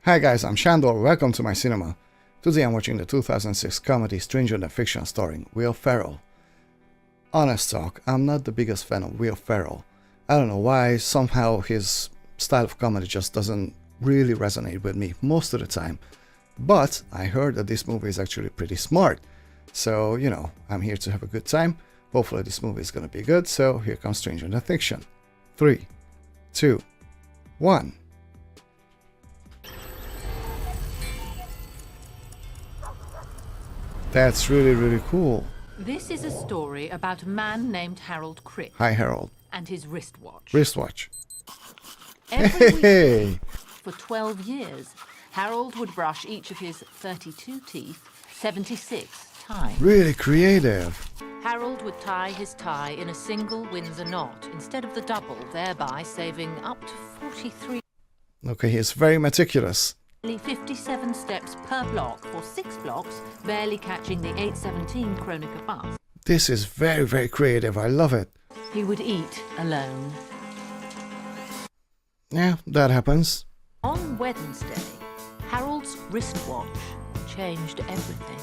Hi guys, I'm Shandor, welcome to my cinema. Today I'm watching the 2006 comedy Stranger Than Fiction starring Will Ferrel. Honest talk, I'm not the biggest fan of Will Ferrel. I don't know why, somehow his style of comedy just doesn't really resonate with me most of the time. But I heard that this movie is actually pretty smart. So, you know, I'm here to have a good time. Hopefully this movie is gonna be good, so here comes Stranger Than Fiction. 3, 2, 1. That's really cool. This is a story about a man named Harold Crick. Hi, Harold. And his wristwatch. Wristwatch. Every week Hey! for 12 years, Harold would brush each of his 32 teeth 76 times. Really creative. Harold would tie his tie in a single Windsor knot instead of the double, thereby saving up to 43. Okay, he's very meticulous. 57 steps per block for 6 blocks, barely catching the 8:17 Kronecker bus. This is very creative. I love it. He would eat alone. Yeah, that happens. On Wednesday, Harold's wristwatch changed everything.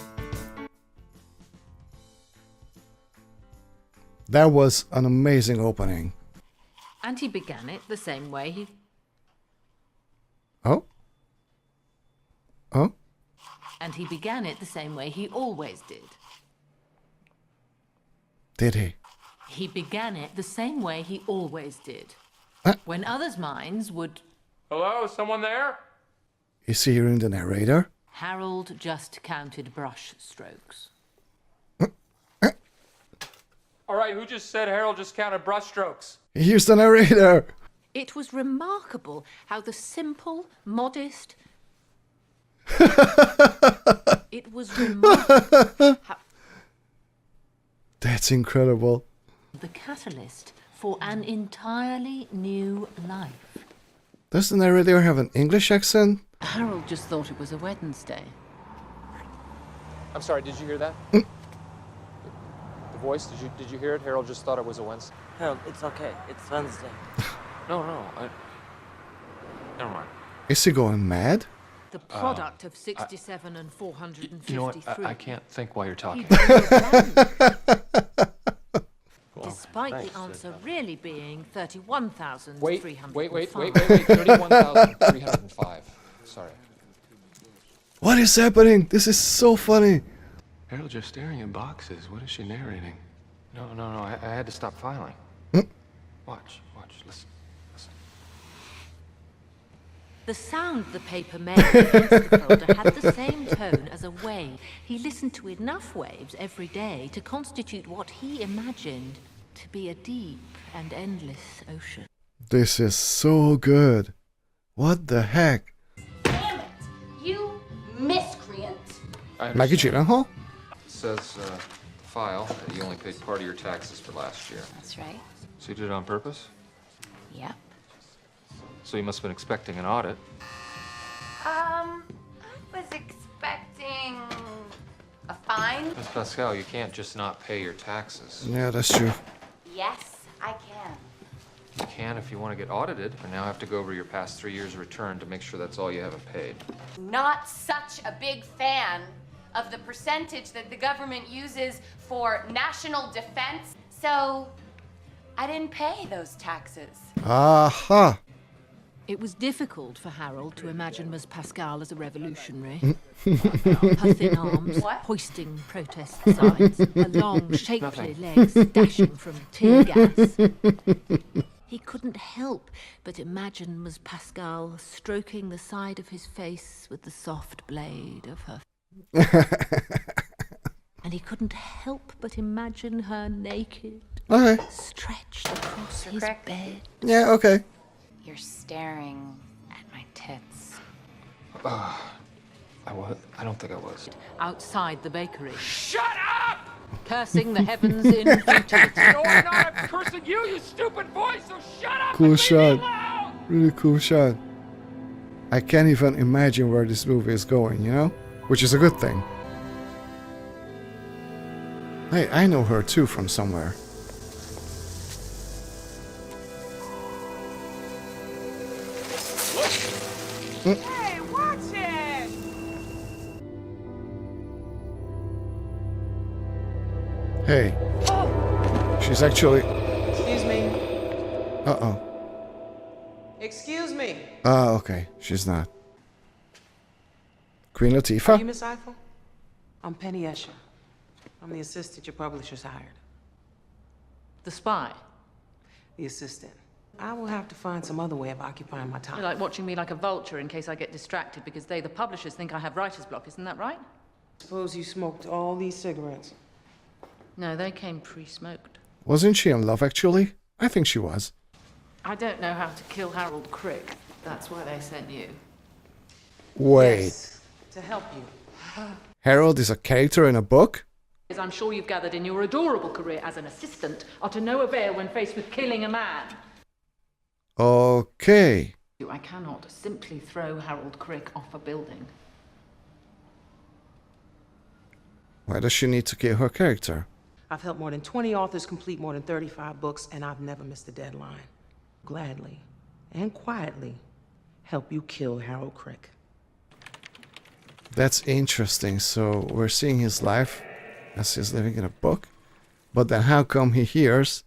That was an amazing opening. And he began it the same way he... Oh? Oh? And he began it the same way he always did. Did he? He began it the same way he always did. When others' minds would... Hello, someone there? Is he hearing the narrator? Harold just counted brush strokes. All right, who just said Harold just counted brushstrokes? Here's the narrator! It was remarkable how the simple, modest... It was remarkable how... That's incredible. The catalyst for an entirely new life. Does the narrator have an English accent? Harold just thought it was a Wednesday. I'm sorry, did you hear that? The voice, did you hear it? Harold just thought it was a Wednesday. Harold, it's okay. It's Wednesday. No, never mind. Is he going mad? The product of 67 and 453. You know what? I can't think while you're talking. Despite Thanks. the answer really being 31,305. Wait, 31,305. Sorry. What is happening? This is so funny. Harold, you're staring at boxes. What is she narrating? No, I had to stop filing. Watch, listen. The sound the paper made against the folder had the same tone as a wave. He listened to enough waves every day to constitute what he imagined to be a deep and endless ocean. This is so good. What the heck? Damn it! You miscreant! Maggie Gyllenhaal? It says, the file, that you only paid part of your taxes for last year. That's right. So you did it on purpose? Yep. So you must have been expecting an audit. I was expecting a fine. Miss Pascal, you can't just not pay your taxes. Yeah, that's true. Yes, I can. You can if you want to get audited, and now have to go over your past 3 years' return to make sure that's all you haven't paid. Not such a big fan of the percentage that the government uses for national defense, so I didnn pay those taxes. Aha! It was difficult for Harold to imagine Miss Pascal as a revolutionary. Her thin arms hoisting protest signs, her long, shapely legs dashing from tear gas. He couldn't help but imagine Miss Pascal stroking the side of his face with the soft blade of her. And he couldn't help but imagine her naked, Okay. stretched across his Correct. bed. Yeah, okay. You're staring at my tits. I don't think I was. Outside the bakery, Shut up! cursing the heavens in futility. No, I'm not. I'm cursing you, you stupid boy, so shut up Cool and leave me shot. alone! Really cool shot. I can't even imagine where this movie is going, you know? Which is a good thing. Hey, I know her too from somewhere. Hey, watch Hey. She's actually... Excuse me. Uh-oh. Excuse me. Oh, okay. She's not. Queen Are you Latifah? Miss Eiffel? I'm Penny Escher. I'm the assistant your publishers hired. The spy. The assistant. I will have to find some other way of occupying my time. You're like watching me like a vulture in case I get distracted because they, the publishers, think I have writer's block. Isn't that right? Suppose you smoked all these cigarettes. No, they came pre-smoked. Wasn't she in love, actually? I think she was. I don't know how to kill Harold Crick. That's why they sent you. Wait. Yes, to help you. Harold is a character in a book? As I'm sure you've gathered in your adorable career as an assistant, are to no avail when faced with killing a man. Okay. I cannot simply throw Harold Crick off a building. Why does she need to kill her character? I've helped more than 20 authors complete more than 35 books, and I've never missed a deadline. Gladly and quietly help you kill Harold Crick. That's interesting. So we're seeing his life as he's living in a book. But then how come he hears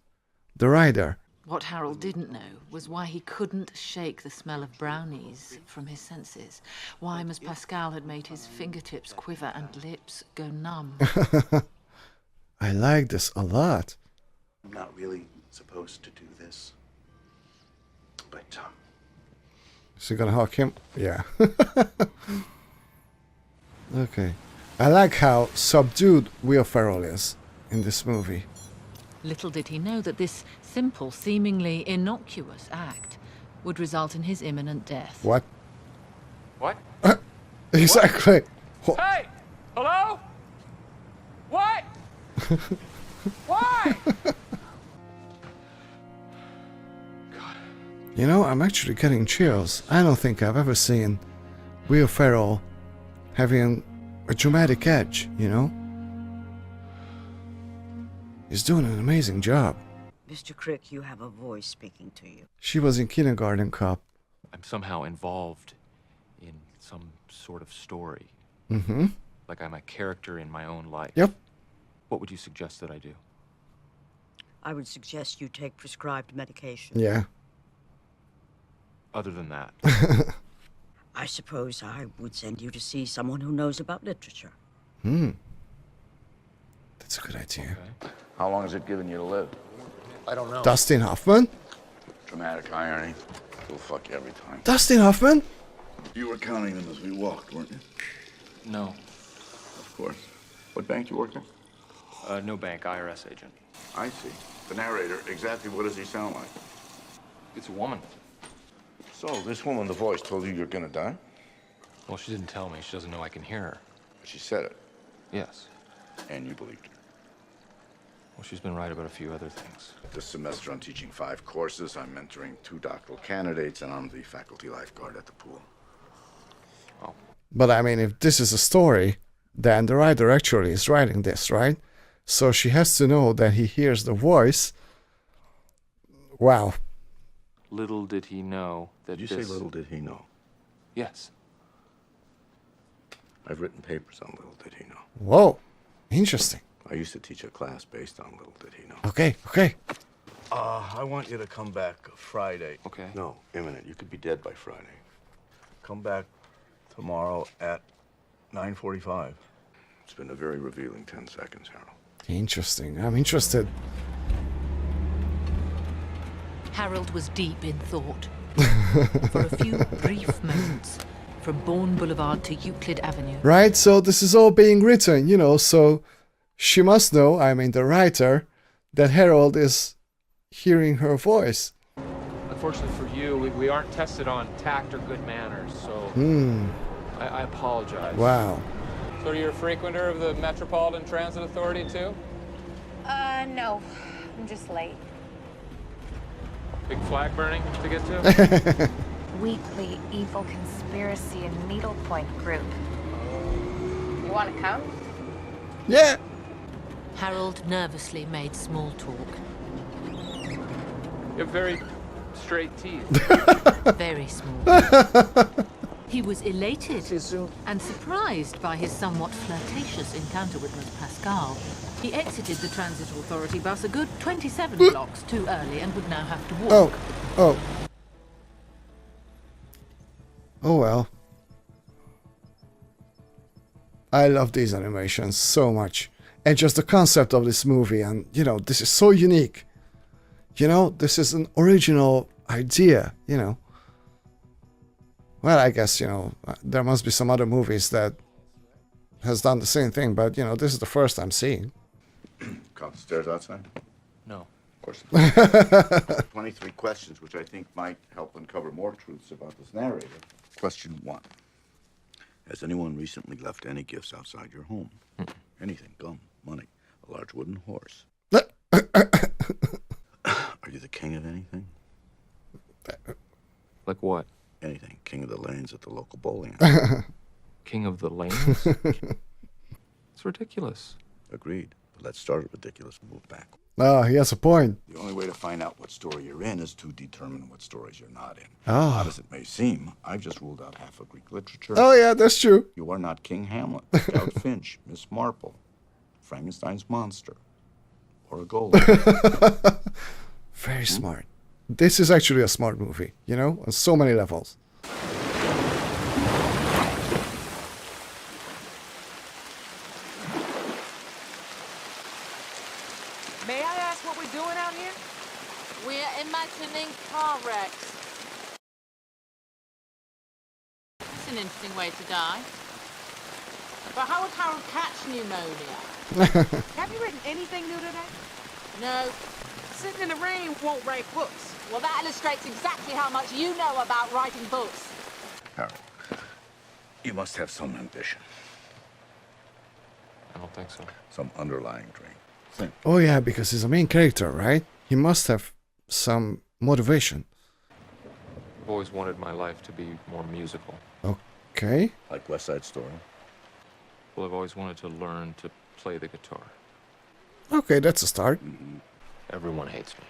the rider? What Harold didn't know was why he couldn't shake the smell of brownies from his senses. Why Miss Pascal had made his fingertips quiver and lips go numb. I like this a lot. I'm not really supposed to do this. But, Is he gonna hawk him? Yeah. Okay. I like how subdued Will Ferrel is in this movie. Little did he know that this simple, seemingly innocuous act would result in his imminent death. What? What? Exactly. Hey! Hello? What? Why? You know, I'm actually getting chills. I don't think I've ever seen Will Ferrel having a dramatic edge, you know? He's doing an amazing job. Mr. Crick, you have a voice speaking to you. She was in Kindergarten Cop. I'm somehow involved in some sort of story. Mm-hmm. Like I'm a character in my own life. Yep. What would you suggest that I do? I would suggest you take prescribed medication. Yeah. Other than that. I suppose I would send you to see someone who knows about literature. That's a good idea. Okay. how long is it giving you to live? I don't know. Dustin Hoffman? Dramatic irony. It'll fuck you every time. Dustin Hoffman? You were counting them as we walked, weren't you? No. Of course. What bank do you work at? No bank, IRS agent. I see. The narrator, exactly what does he sound like? It's a woman. So, this woman, the voice, told you you're gonna die? Well, she didn't tell me. She doesn't know I can hear her. But she said it, Yes. and you believed her. Well, she's been right about a few other things. This semester, I'm teaching 5 courses. I'm mentoring 2 doctoral candidates, and I'm the faculty lifeguard at the pool. Oh. But I mean, if this is a story, then the writer actually is writing this, right? So she has to know that he hears the voice. Wow. Little did he know that Did you say little did he know? Yes. I've written papers on little did he know. Whoa. Interesting. I used to teach a class based on little did he know. Okay, okay. I want you to come back Friday. Okay. No, imminent. You could be dead by Friday. Come back tomorrow at 9:45. It's been a very revealing 10 seconds, Harold. Interesting. I'm interested. Harold was deep in thought. For a few brief moments, from Bourne Boulevard to Euclid Avenue. Right? So this is all being written, you know, so she must know, I mean the writer, that Harold is hearing her voice. Unfortunately for you, we aren't tested on tact or good manners, so I apologize. Wow. So you're a frequenter of the Metropolitan Transit Authority too? No. I'm just late. Big flag burning to get to? Weekly evil conspiracy and needlepoint group. You want to come? Yeah. Harold nervously made small talk. You have very straight teeth. Very small. He was elated and surprised by his somewhat flirtatious encounter with Miss Pascal. He exited the transit authority bus a good 27 blocks too early and would now have to walk. Oh well. I love these animations so much. And just the concept of this movie, and you know, this is so unique. You know, this is an original idea, you know. Well, I guess, you know, there must be some other movies that has done the same thing, but you know, this is the first I'm seeing. Count the stairs outside? No. Of course not. 23 questions, which I think might help uncover more truths about this narrator. Question 1. Has anyone recently left any gifts outside your home? Anything, gum, money, a large wooden horse. Are you the king of anything? Like what? Anything. King of the lanes at the local bowling alley. King of the lanes? It's ridiculous. Agreed. But let's start at ridiculous and move back. Oh, he has a point. The only way to find out what story you're in is to determine what stories you're not in. Oh. Odd as it may seem, I've just ruled out half of Greek literature. Oh yeah, that's true. You are not King Hamlet, Scout Finch, Miss Marple, Frankenstein's monster, or a golem. Very smart. This is actually a smart movie, you know, on so many levels. May I ask what we're doing out here? We're imagining car wrecks. It's an interesting way to die. But how would Harold catch pneumonia? Have you written anything new today? No. Sitting in the rain won't write books. Well, that illustrates exactly how much you know about writing books. Harold, you must have some ambition, I don't think so. some underlying dream. Think. Oh yeah, because he's a main character, right? He must have some motivation. I've always wanted my life to be more musical. Okay. Like West Side Story. Well, I've always wanted to learn to play the guitar. Okay, that's a start. Everyone hates me.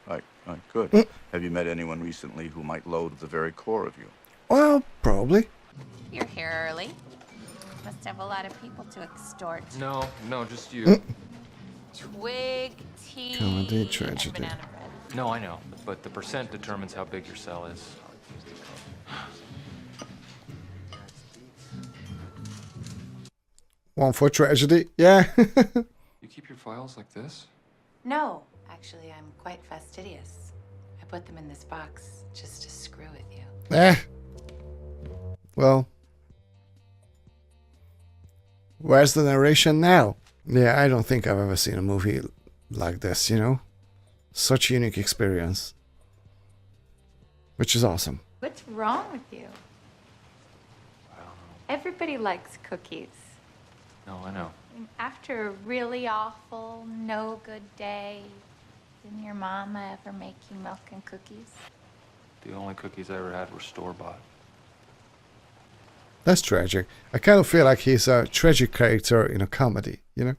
Right, good. Have you met anyone recently who might load at the very core of you? Well, probably. You're here early. Must have a lot of people to extort. No, just you. Twig, tea, Comedy, and tragedy. banana bread. No, I know, but the percent determines how big your cell is. One for tragedy. Yeah. You keep your files like this? No, actually, I'm quite fastidious. I put them in this box just to screw with you. Well. Where's the narration now? Yeah, I don't think I've ever seen a movie like this, you know? Such a unique experience. Which is awesome. What's wrong with you? I don't know. Everybody likes cookies. No, I know. After a really awful, no good day, didn't your mama ever make you milk and cookies? The only cookies I ever had were store-bought. That's tragic. I kind of feel like he's a tragic character in a comedy, you know?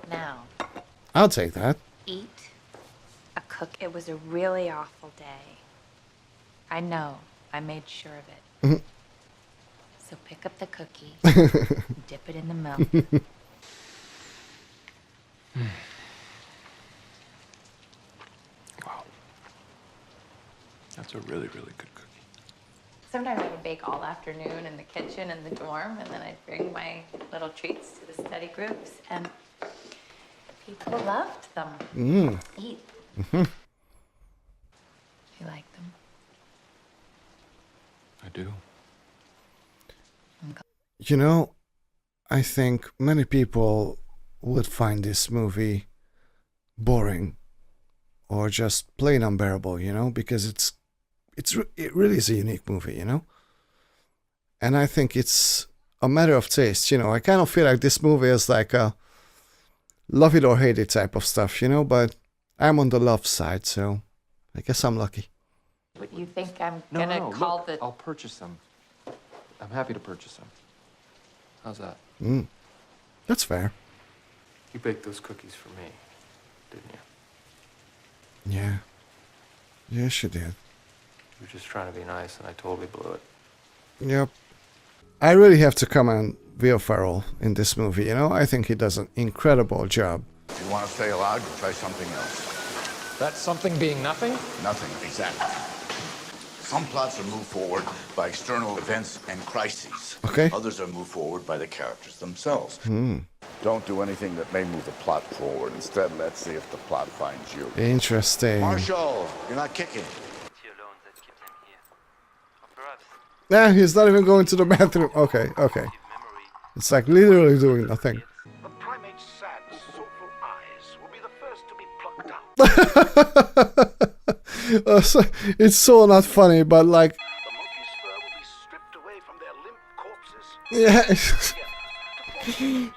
Now, I'll take that. eat a cook. It was a really awful day. I know. I made sure of it. Mhm. So pick up the cookie, dip it in the milk. Wow. That's a really, really good cookie. Sometimes I would bake all afternoon in the kitchen in the dorm, and then I'd bring my little treats to the study groups, and people loved them. Eat. You like them? I do. You know, I think many people would find this movie boring or just plain unbearable, you know, because it really is a unique movie, you know? And I think it's a matter of taste, you know? I kind of feel like this movie is like a love it or hate it type of stuff, you know? But I'm on the love side, so I guess I'm lucky. What you think I'm No, gonna no, call look, I'll purchase them. I'm happy to purchase them. How's that? That's fair. You baked those cookies for me, didn't you? Yeah. Yeah, she did. were just trying to be nice, and I totally blew it. Yep. I really have to commend Will Ferrel in this movie, you know? I think he does an incredible job. If you want to stay alive, you try something else. That's something being nothing? Nothing, exactly. Some plots are moved forward by external events and crises. Okay. Others are moved forward by the characters themselves. Don't do anything that may move the plot forward. Instead, let's see if the plot finds you. Interesting. Marshall, you're not kicking. Nah, he's not even going to the bathroom. Okay, okay. It's like literally doing nothing. The primate's sad, soulful eyes will be the first to be plucked out. So, it's so not funny, but like... The monkey's fur will be stripped away from their limp corpses. Yeah.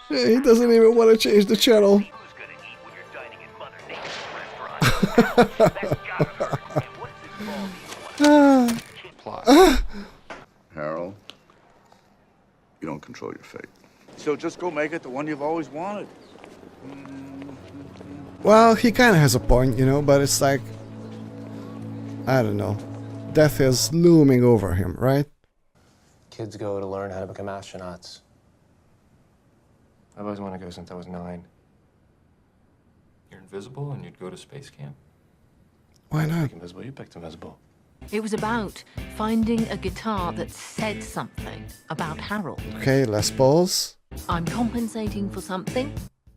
He doesn't even want to change the channel. Who's gonna eat when you're dining in Mother Nature's restaurant? That's gotta hurt. And what does this ball mean? Harold, you don't control your fate. So just go make it the one you've always wanted. Well, he kind of has a point, you know, but it's like... I don't know. Death is looming over him, right? Kids go to learn how to become astronauts. I've always wanted to go since I was 9. You're invisible and you'd go to space camp? Why I not? picked invisible, you picked invisible. It was about finding a guitar that said something about Harold. Okay, Les Pauls. I'm compensating for something.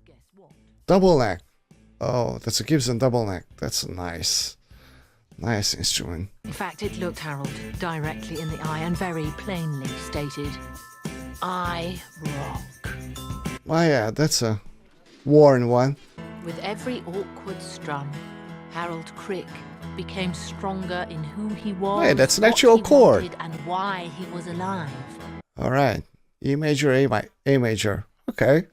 Guess what? Double neck. Oh, that's a Gibson double neck. That's nice. Nice instrument. In fact, it looked Harold directly in the eye and very plainly stated, I rock. Oh yeah, that's a worn one. With every awkward strum, Harold Crick became stronger in who he was, Hey, that's an what actual he chord. wanted, and why he was alive. Alright. E major, A major. Okay.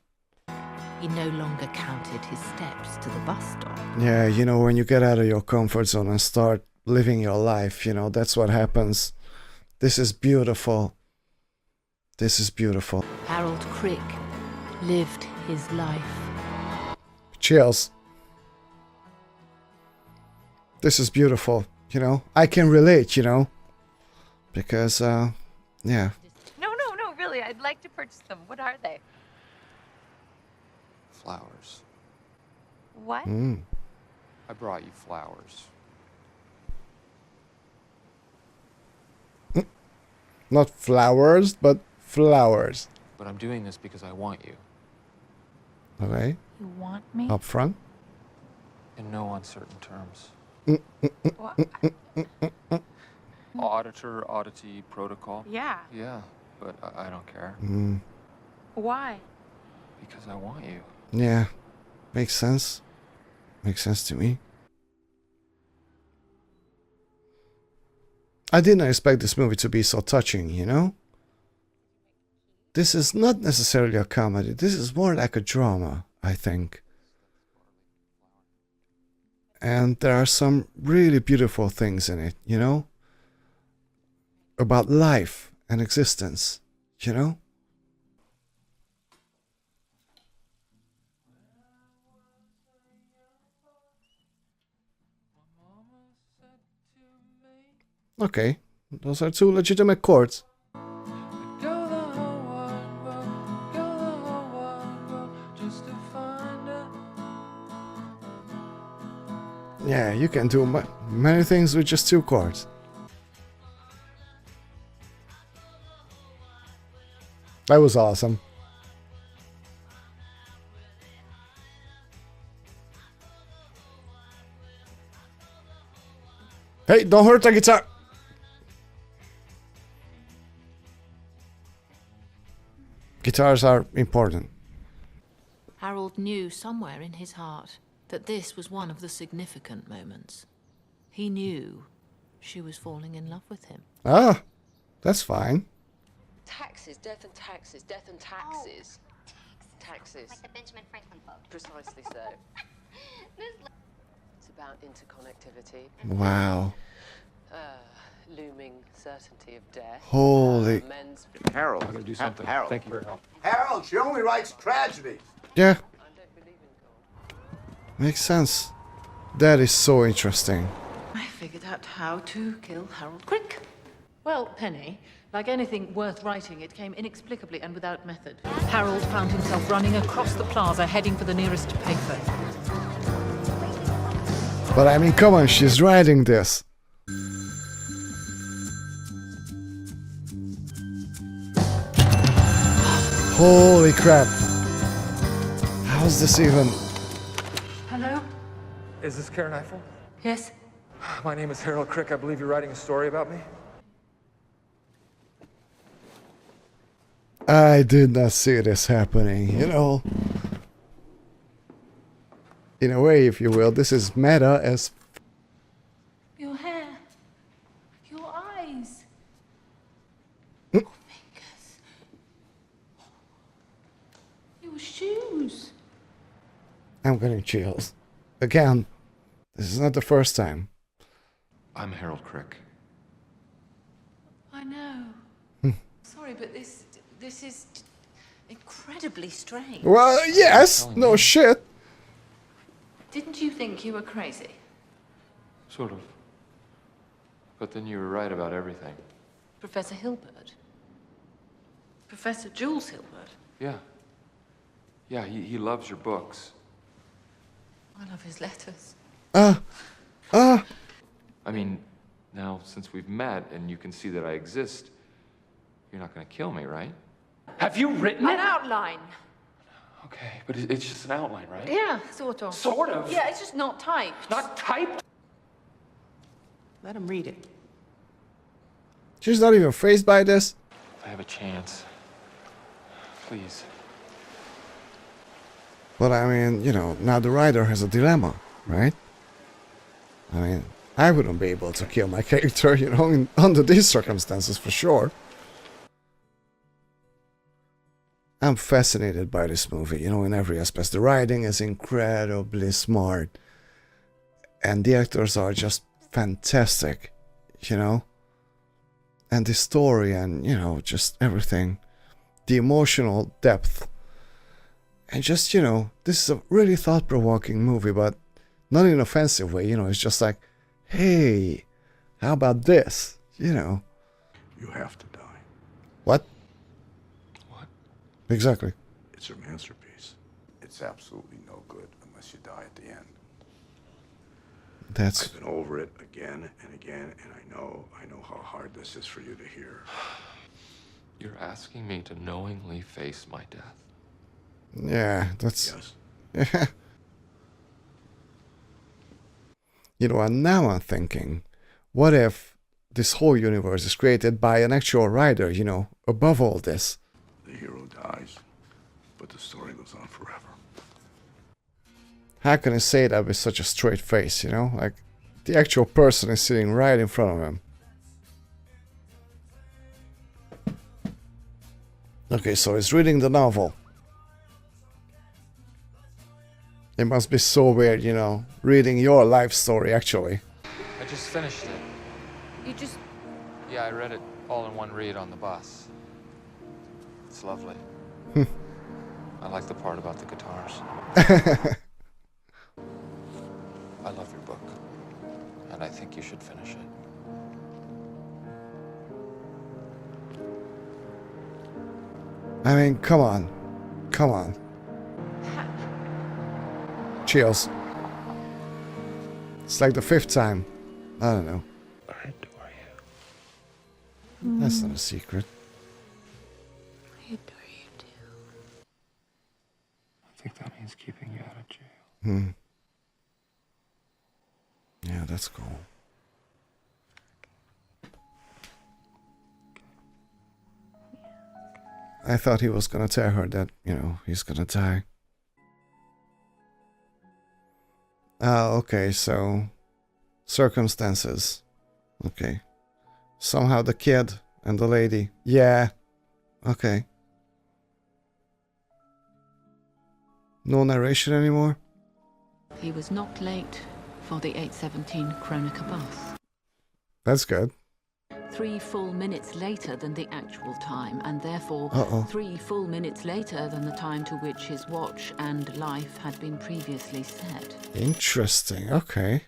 He no longer counted his steps to the bus stop. Yeah, you know, when you get out of your comfort zone and start living your life, you know, that's what happens. This is beautiful. This is beautiful. Harold Crick lived his life. Chills. This is beautiful, you know. I can relate, you know. Because, yeah. No, really. I'd like to purchase them. What are they? Flowers. What? I brought you flowers. Not flowers, but flowers. But I'm doing this because I want you. Okay. You want me? Up front. In no uncertain terms. What? Auditor, oddity, protocol. Yeah. Yeah, but I don't care. Why? Because I want you. Yeah. Makes sense. Makes sense to me. I didn't expect this movie to be so touching, you know? This is not necessarily a comedy. This is more like a drama, I think. And there are some really beautiful things in it, you know? About life and existence, you know? Okay, those are two legitimate chords. Yeah, you can do many things with just two chords. That was awesome. Hey, don't hurt the guitar! Guitars are important. Harold knew somewhere in his heart that this was one of the significant moments. He knew she was falling in love with him. Ah, that's fine. Taxes, death and taxes, death and taxes. Oh, taxes. Like the Benjamin Franklin quote. Precisely so. It's about interconnectivity. Wow. Looming certainty of death. Holy. Men's... Harold. I'm gonna do something. Harold. Thank you for your help. Harold, she only writes tragedies. Yeah, I don't believe in God. makes sense. That is so interesting. I figured out how to kill Harold Crick. Well, Penny, like anything worth writing, it came inexplicably and without method. Harold found himself running across the plaza, heading for the nearest payphone. But I mean, come on, she's writing this. Holy crap. How's this even? Hello? Is this Karen Eiffel? Yes? My name is Harold Crick. I believe you're writing a story about me. I did not see this happening, you know. In a way, if you will, this is meta as... Your hair. Your eyes. Mm. Your fingers. Your shoes. I'm getting chills. Again, this is not the first time. I'm Harold Crick. I know. Sorry, but this is incredibly strange. Well, yes, no shit. Didn't you think you were crazy? Sort of. But then you were right about everything. Professor Hilbert? Professor Jules Hilbert? Yeah. Yeah, he loves your books. I love his letters. I mean, now since we've met and you can see that I exist, you're not gonna kill me, right? Have you written An outline. Okay, but it's just an outline, right? Yeah, sort of. Sort of? Yeah, it's just not typed. Not typed? Let him read it. She's not even phased by this. If I have a chance, please. But I mean, you know, now the writer has a dilemma, right? I mean, I wouldn't be able to kill my character, you know, under these circumstances for sure. I'm fascinated by this movie, you know, in every aspect. The writing is incredibly smart. And the actors are just fantastic, you know. And the story and, you know, just everything. The emotional depth. And just, you know, this is a really thought-provoking movie, but not in an offensive way, you know. It's just like, hey, how about this, you know. You have to die. What? What? Exactly. It's her masterpiece. It's absolutely no good unless you die at the end. That's... I've been over it again and again, and I know how hard this is for you to hear. You're asking me to knowingly face my death. Yeah, that's... Yes. Yeah. You know, and now I'm thinking, what if this whole universe is created by an actual writer, you know, above all this? The hero dies, but the story goes on forever. How can I say that with such a straight face, you know? Like, the actual person is sitting right in front of him. Okay, so he's reading the novel. It must be so weird, you know, reading your life story, actually. I just finished it. You just... Yeah, I read it all in one read on the bus. It's lovely. I like the part about the guitars. I love your book, and I think you should finish it. I mean, come on. Come on. Cheers. It's like the 5th time. I don't know. I adore you. That's not a secret. I adore you too. I think that means keeping you out of jail. Yeah, that's cool. I thought he was gonna tell her that, you know, he's gonna die. Oh, okay, so... circumstances. Okay. Somehow the kid and the lady. Yeah. Okay. No narration anymore? He was not late for the 8:17 Kronecker bus. That's good. 3 full minutes later than the actual time, and therefore 3 full minutes later than the time to which his watch and life had been previously set. Interesting, okay.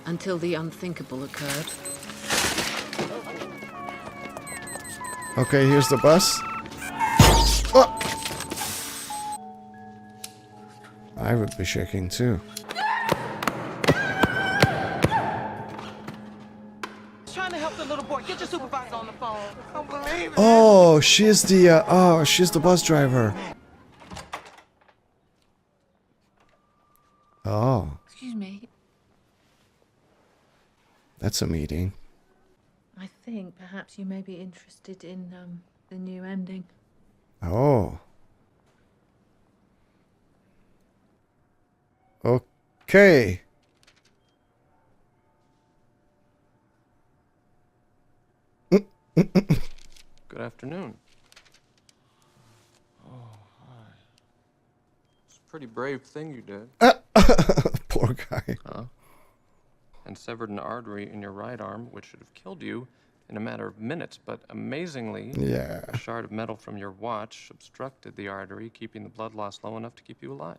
until the unthinkable occurred. Okay, here's the bus. Oh! I would be shaking too. Trying to help the little boy. Get your supervisor on the phone. I don't believe it. Oh, she's the bus driver. Oh, Excuse me. that's a meeting. I think perhaps you may be interested in the new ending. Oh. Okay. Good afternoon. Oh, hi. It's a pretty brave thing you did. Poor guy. Huh? And severed an artery in your right arm, which should have killed you in a matter of minutes. But amazingly, Yeah. a shard of metal from your watch obstructed the artery, keeping the blood loss low enough to keep you alive.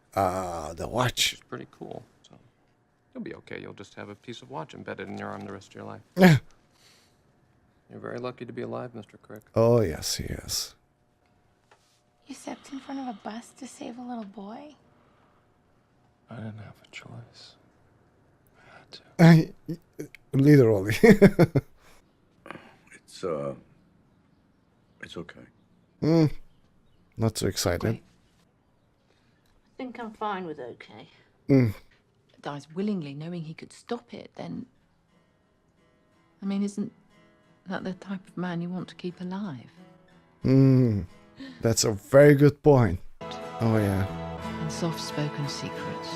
The watch. It's pretty cool. So you'll be okay. You'll just have a piece of watch embedded in your arm the rest of your life. You're very lucky to be alive, Mr. Crick. Oh, yes, he is. You stepped in front of a bus to save a little boy? I didn't have a choice. I had to. Literally. It's okay. Not so excited. I think I'm fine with okay. Dies willingly, knowing he could stop it, then... I mean, isn't that the type of man you want to keep alive? That's a very good point. Oh, yeah. And soft-spoken secrets.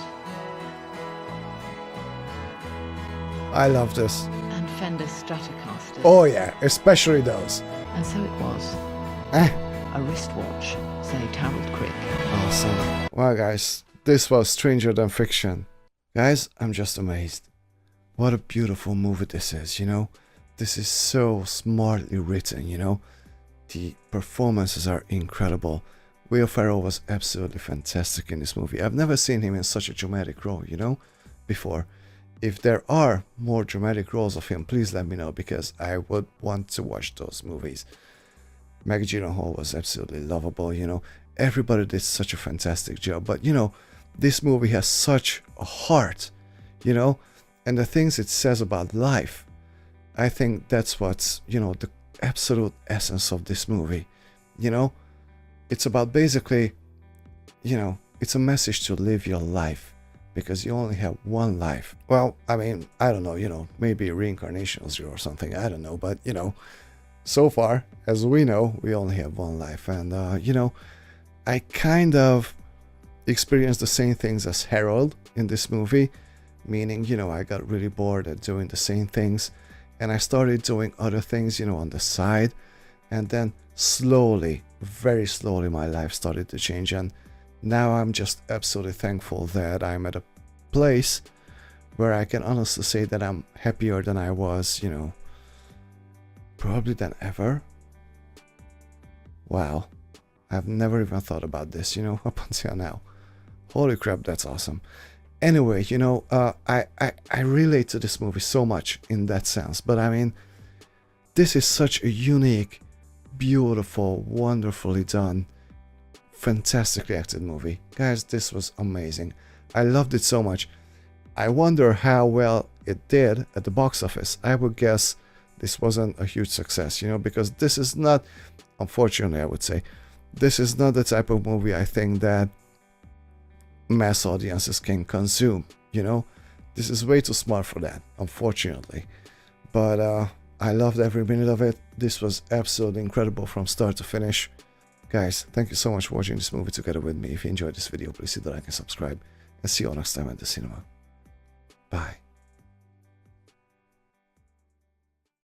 I love this. And Fender Stratocasters. Oh, yeah. Especially those. And so it was. A wristwatch saved Harold Crick. Awesome. Well, guys, this was Stranger Than Fiction. Guys, I'm just amazed. What a beautiful movie this is, you know? This is so smartly written, you know? The performances are incredible. Will Ferrel was absolutely fantastic in this movie. I've never seen him in such a dramatic role, you know, before. If there are more dramatic roles of him, please let me know, because I would want to watch those movies. Maggie Gyllenhaal was absolutely lovable, you know. Everybody did such a fantastic job. But, you know, this movie has such a heart, you know, and the things it says about life. I think that's what's, you know, the absolute essence of this movie, you know. It's about basically, you know, it's a message to live your life, because you only have one life. Well, I mean, I don't know, you know, maybe reincarnation or something, I don't know, but, you know, so far, as we know, we only have one life. And, you know, I kind of experienced the same things as Harold in this movie, meaning, you know, I got really bored at doing the same things, and I started doing other things, you know, on the side, and then slowly, very slowly, my life started to change, and now I'm just absolutely thankful that I'm at a place where I can honestly say that I'm happier than I was, you know, probably than ever. Wow, I've never even thought about this, you know, up until now. Holy crap, that's awesome. Anyway, you know, I relate to this movie so much in that sense, but I mean, this is such a unique, beautiful, wonderfully done, fantastically acted movie. Guys, this was amazing. I loved it so much. I wonder how well it did at the box office. I would guess this wasn't a huge success, you know, because this is not, unfortunately, I would say, this is not the type of movie I think that mass audiences can consume, you know. This is way too smart for that, unfortunately. But I loved every minute of it. This was absolutely incredible from start to finish. Guys, thank you so much for watching this movie together with me. If you enjoyed this video, please hit the like and subscribe, and see you all next time at the cinema. Bye.